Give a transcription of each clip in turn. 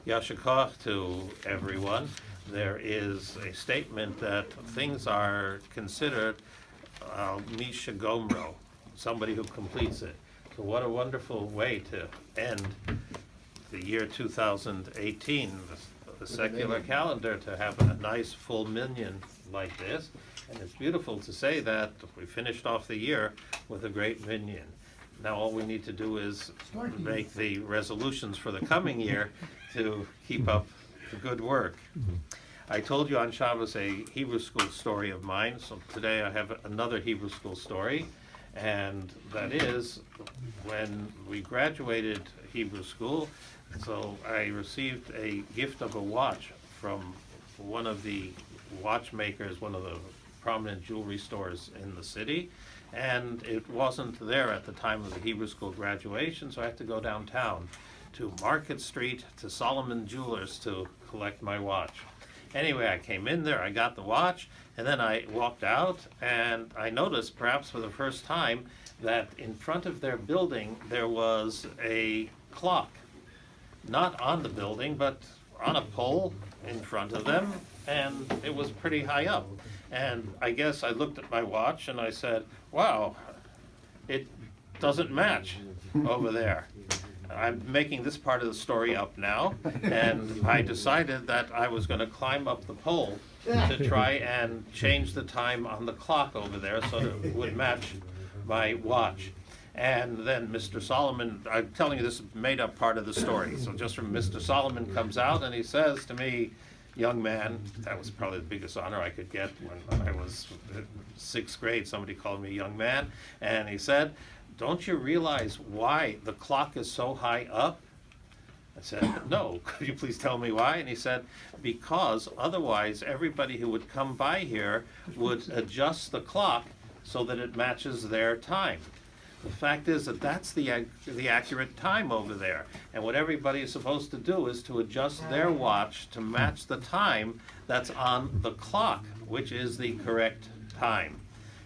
Yasher koach to everyone. There is a statement that things are considered misha gomro, somebody who completes it. So what a wonderful way to end the year 2018, the secular calendar, to have a nice full minyan like this. And it's beautiful to say that we finished off the year with a great minyan. Now all we need to do is make the resolutions for the coming year to keep up the good work. I told you on Shabbos a Hebrew school story of mine, so today I have another Hebrew school story, and that is when we graduated Hebrew school, so I received a gift of a watch from one of the watchmakers, one of the prominent jewelry stores in the city, and it wasn't there at the time of the Hebrew school graduation, so I had to go downtown to Market Street to Solomon Jewelers to collect my watch. Anyway, I came in there, I got the watch, and then I walked out, and I noticed, perhaps for the first time, that in front of their building there was a clock. Not on the building, but on a pole in front of them, and it was pretty high up. And I guess I looked at my watch and I said, wow, it doesn't match over there. I'm making this part of the story up now, and I decided that I was going to climb up the pole to try and change the time on the clock over there so that it would match my watch. And then Mr. Solomon, I'm telling you this made up part of the story, so just from Mr. Solomon comes out and he says to me, young man, that was probably the biggest honor I could get when I was in 6th grade, somebody called me a young man, and he said, don't you realize why the clock is so high up? I said, no, could you please tell me why? And he said, because otherwise everybody who would come by here would adjust the clock so that it matches their time. The fact is that that's the accurate time over there. And what everybody is supposed to do is to adjust their watch to match the time that's on the clock, which is the correct time.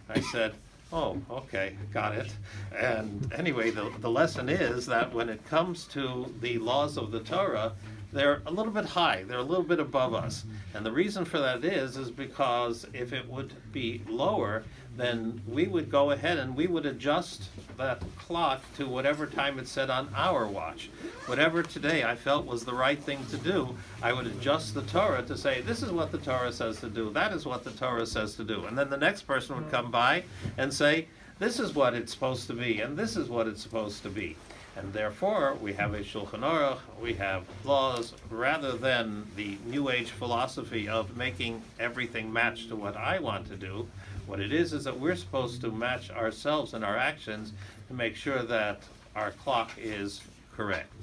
I said, oh, okay, got it. And anyway, the lesson is that when it comes to the laws of the Torah, they're a little bit high, they're a little bit above us. And the reason for that is because if it would be lower, then we would go ahead and we would adjust that clock to whatever time it said on our watch. Whatever today I felt was the right thing to do, I would adjust the Torah to say, this is what the Torah says to do, that is what the Torah says to do. And then the next person would come by and say, this is what it's supposed to be, and this is what it's supposed to be. And therefore, we have a Shulchan Aruch, we have laws, rather than the New Age philosophy of making everything match to what I want to do. What it is that we're supposed to match ourselves and our actions to make sure that our clock is correct.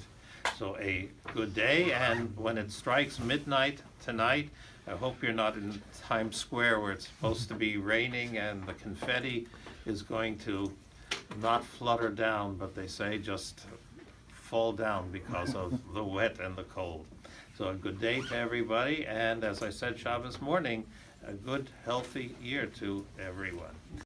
So a good day, and when it strikes midnight tonight, I hope you're not in Times Square where it's supposed to be raining and the confetti is going to not flutter down, but they say just fall down because of the wet and the cold. So a good day to everybody, and as I said Shabbos morning, a good, healthy year to everyone.